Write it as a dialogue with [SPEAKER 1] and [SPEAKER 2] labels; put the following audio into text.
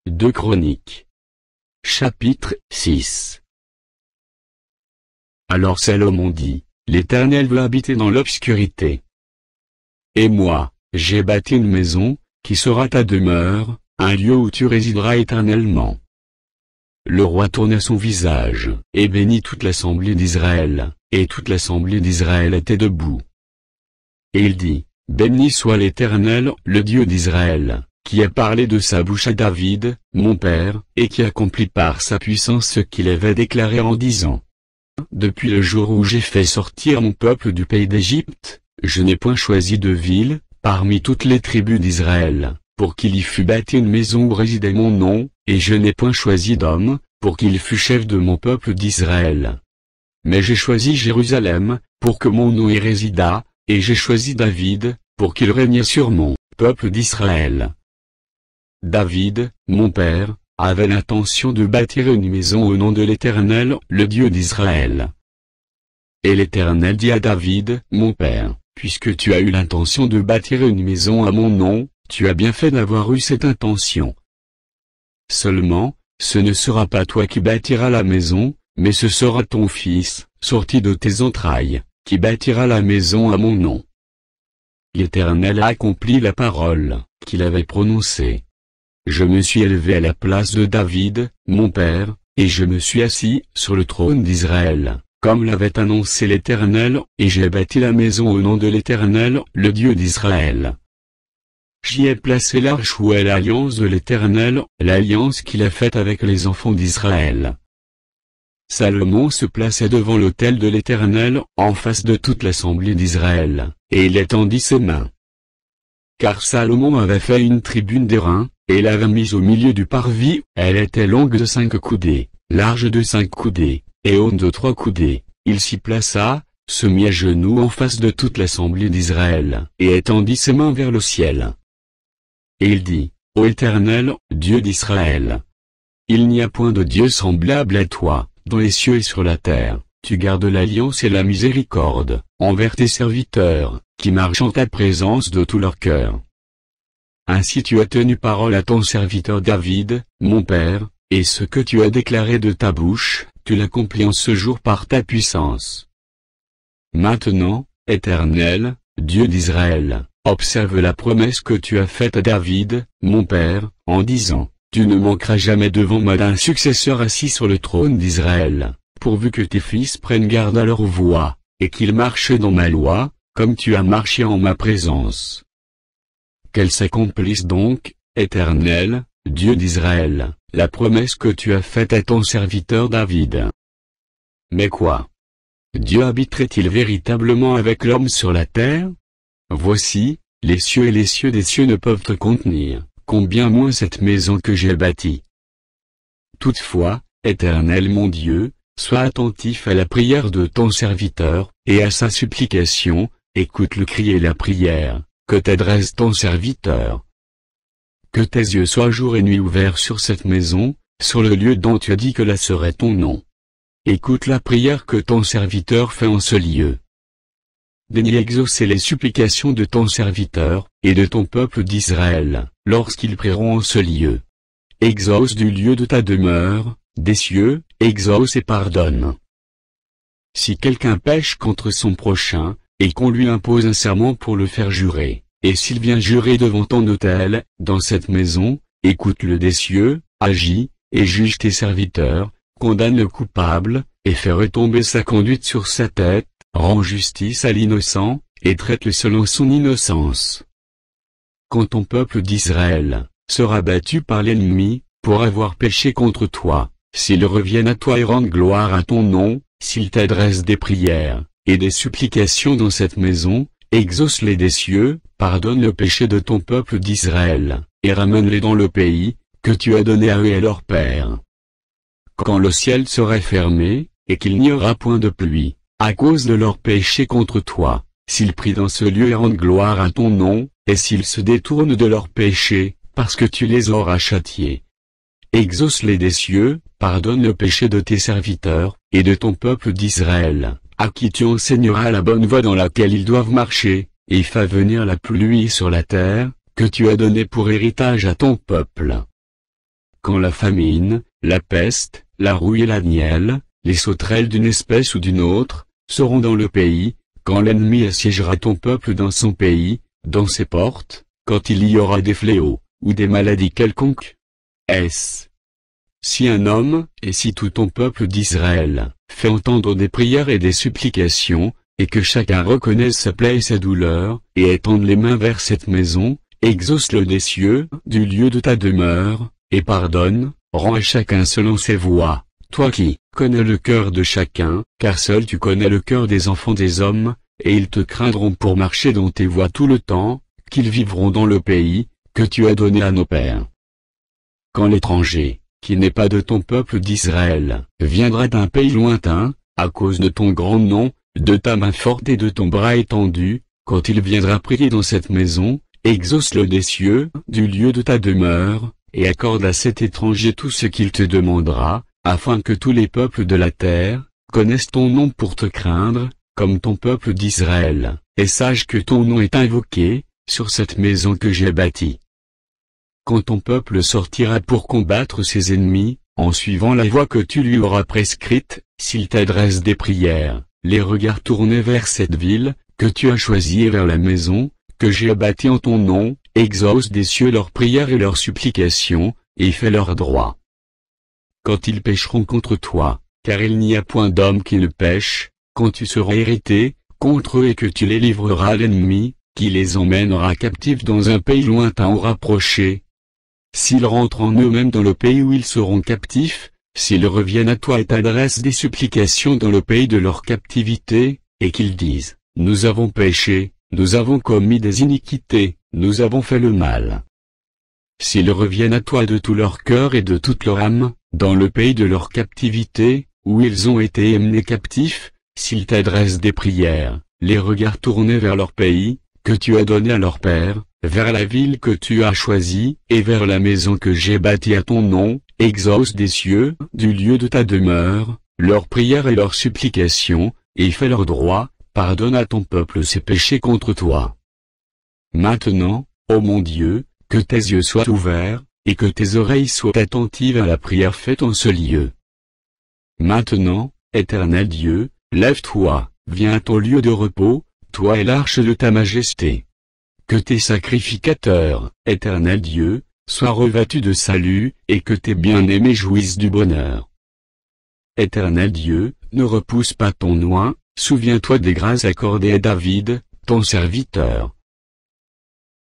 [SPEAKER 1] 2 Chroniques. Chapitre 6. Alors Salomon dit, l'Éternel veut habiter dans l'obscurité. Et moi, j'ai bâti une maison, qui sera ta demeure, un lieu où tu résideras éternellement. Le roi tourna son visage, et bénit toute l'assemblée d'Israël, et toute l'assemblée d'Israël était debout. Et il dit, béni soit l'Éternel, le Dieu d'Israël, qui a parlé de sa bouche à David, mon père, et qui accomplit par sa puissance ce qu'il avait déclaré en disant. Depuis le jour où j'ai fait sortir mon peuple du pays d'Égypte, je n'ai point choisi de ville, parmi toutes les tribus d'Israël, pour qu'il y fût bâti une maison où résidait mon nom, et je n'ai point choisi d'homme, pour qu'il fût chef de mon peuple d'Israël. Mais j'ai choisi Jérusalem, pour que mon nom y résidât, et j'ai choisi David, pour qu'il régnât sur mon peuple d'Israël. David, mon père, avait l'intention de bâtir une maison au nom de l'Éternel, le Dieu d'Israël. Et l'Éternel dit à David, mon père, puisque tu as eu l'intention de bâtir une maison à mon nom, tu as bien fait d'avoir eu cette intention. Seulement, ce ne sera pas toi qui bâtiras la maison, mais ce sera ton fils, sorti de tes entrailles, qui bâtira la maison à mon nom. L'Éternel a accompli la parole qu'il avait prononcée. Je me suis élevé à la place de David, mon père, et je me suis assis sur le trône d'Israël, comme l'avait annoncé l'Éternel, et j'ai bâti la maison au nom de l'Éternel, le Dieu d'Israël. J'y ai placé l'arche où est l'alliance de l'Éternel, l'alliance qu'il a faite avec les enfants d'Israël. Salomon se plaçait devant l'autel de l'Éternel, en face de toute l'assemblée d'Israël, et il étendit ses mains. Car Salomon avait fait une tribune d'airain, et l'avait mise au milieu du parvis, elle était longue de 5 coudées, large de 5 coudées, et haute de 3 coudées. Il s'y plaça, se mit à genoux en face de toute l'assemblée d'Israël, et étendit ses mains vers le ciel. Et il dit, ô Éternel, Dieu d'Israël, il n'y a point de Dieu semblable à toi, dans les cieux et sur la terre, tu gardes l'alliance et la miséricorde, envers tes serviteurs, qui marchent en ta présence de tout leur cœur. Ainsi tu as tenu parole à ton serviteur David, mon père, et ce que tu as déclaré de ta bouche, tu l'accomplis en ce jour par ta puissance. Maintenant, Éternel, Dieu d'Israël, observe la promesse que tu as faite à David, mon père, en disant, tu ne manqueras jamais devant moi d'un successeur assis sur le trône d'Israël, pourvu que tes fils prennent garde à leur voie, et qu'ils marchent dans ma loi, comme tu as marché en ma présence. Qu'elle s'accomplisse donc, Éternel, Dieu d'Israël, la promesse que tu as faite à ton serviteur David. Mais quoi? Dieu habiterait-il véritablement avec l'homme sur la terre? Voici, les cieux et les cieux des cieux ne peuvent te contenir, combien moins cette maison que j'ai bâtie. Toutefois, Éternel mon Dieu, sois attentif à la prière de ton serviteur, et à sa supplication, écoute le cri et la prière, que t'adresse ton serviteur. Que tes yeux soient jour et nuit ouverts sur cette maison, sur le lieu dont tu as dit que là serait ton nom. Écoute la prière que ton serviteur fait en ce lieu. Daignes exaucer les supplications de ton serviteur, et de ton peuple d'Israël, lorsqu'ils prieront en ce lieu. Exauce du lieu de ta demeure, des cieux, exauce et pardonne. Si quelqu'un pêche contre son prochain, et qu'on lui impose un serment pour le faire jurer, et s'il vient jurer devant ton autel, dans cette maison, écoute-le des cieux, agis, et juge tes serviteurs, condamne le coupable, et fais retomber sa conduite sur sa tête, rends justice à l'innocent, et traite-le selon son innocence. Quand ton peuple d'Israël sera battu par l'ennemi, pour avoir péché contre toi, s'ils reviennent à toi et rendent gloire à ton nom, s'ils t'adressent des prières, et des supplications dans cette maison, exauce-les des cieux, pardonne le péché de ton peuple d'Israël, et ramène-les dans le pays, que tu as donné à eux et à leurs pères. Quand le ciel serait fermé, et qu'il n'y aura point de pluie, à cause de leur péché contre toi, s'ils prient dans ce lieu et rendent gloire à ton nom, et s'ils se détournent de leur péché, parce que tu les auras châtiés. Exauce-les des cieux, pardonne le péché de tes serviteurs, et de ton peuple d'Israël, à qui tu enseigneras la bonne voie dans laquelle ils doivent marcher, et fais venir la pluie sur la terre, que tu as donnée pour héritage à ton peuple. quand la famine, la peste, la rouille et la nielle, les sauterelles d'une espèce ou d'une autre, seront dans le pays, quand l'ennemi assiégera ton peuple dans son pays, dans ses portes, quand il y aura des fléaux, ou des maladies quelconques. S. Si un homme, et si tout ton peuple d'Israël, fait entendre des prières et des supplications, et que chacun reconnaisse sa plaie et sa douleur, et étende les mains vers cette maison, exauce-le des cieux, du lieu de ta demeure, et pardonne, rends à chacun selon ses voies, toi qui connais le cœur de chacun, car seul tu connais le cœur des enfants des hommes, et ils te craindront pour marcher dans tes voies tout le temps, qu'ils vivront dans le pays, que tu as donné à nos pères. Quand l'étranger, qui n'est pas de ton peuple d'Israël, viendra d'un pays lointain, à cause de ton grand nom, de ta main forte et de ton bras étendu, quand il viendra prier dans cette maison, exauce-le des cieux, du lieu de ta demeure, et accorde à cet étranger tout ce qu'il te demandera, afin que tous les peuples de la terre, connaissent ton nom pour te craindre, comme ton peuple d'Israël, et sache que ton nom est invoqué, sur cette maison que j'ai bâtie. Quand ton peuple sortira pour combattre ses ennemis, en suivant la voie que tu lui auras prescrite, s'il t'adresse des prières, les regards tournés vers cette ville, que tu as choisie et vers la maison, que j'ai bâtie en ton nom, exauce des cieux leurs prières et leurs supplications, et fais leur droit. Quand ils pécheront contre toi, car il n'y a point d'homme qui ne pêche, quand tu seras irrité contre eux et que tu les livreras à l'ennemi, qui les emmènera captifs dans un pays lointain ou rapproché. S'ils rentrent en eux-mêmes dans le pays où ils seront captifs, s'ils reviennent à toi et t'adressent des supplications dans le pays de leur captivité, et qu'ils disent, nous avons péché, nous avons commis des iniquités, nous avons fait le mal. S'ils reviennent à toi de tout leur cœur et de toute leur âme, dans le pays de leur captivité, où ils ont été emmenés captifs, s'ils t'adressent des prières, les regards tournés vers leur pays, que tu as donné à leur père, vers la ville que tu as choisie, et vers la maison que j'ai bâtie à ton nom, exauce des cieux, du lieu de ta demeure, leurs prières et leurs supplications, et fais leur droit, pardonne à ton peuple ses péchés contre toi. Maintenant, ô mon Dieu, que tes yeux soient ouverts, et que tes oreilles soient attentives à la prière faite en ce lieu. Maintenant, Éternel Dieu, lève-toi, viens à ton lieu de repos, toi et l'arche de ta majesté. Que tes sacrificateurs, Éternel Dieu, soient revêtus de salut, et que tes bien-aimés jouissent du bonheur. Éternel Dieu, ne repousse pas ton oint, souviens-toi des grâces accordées à David, ton serviteur,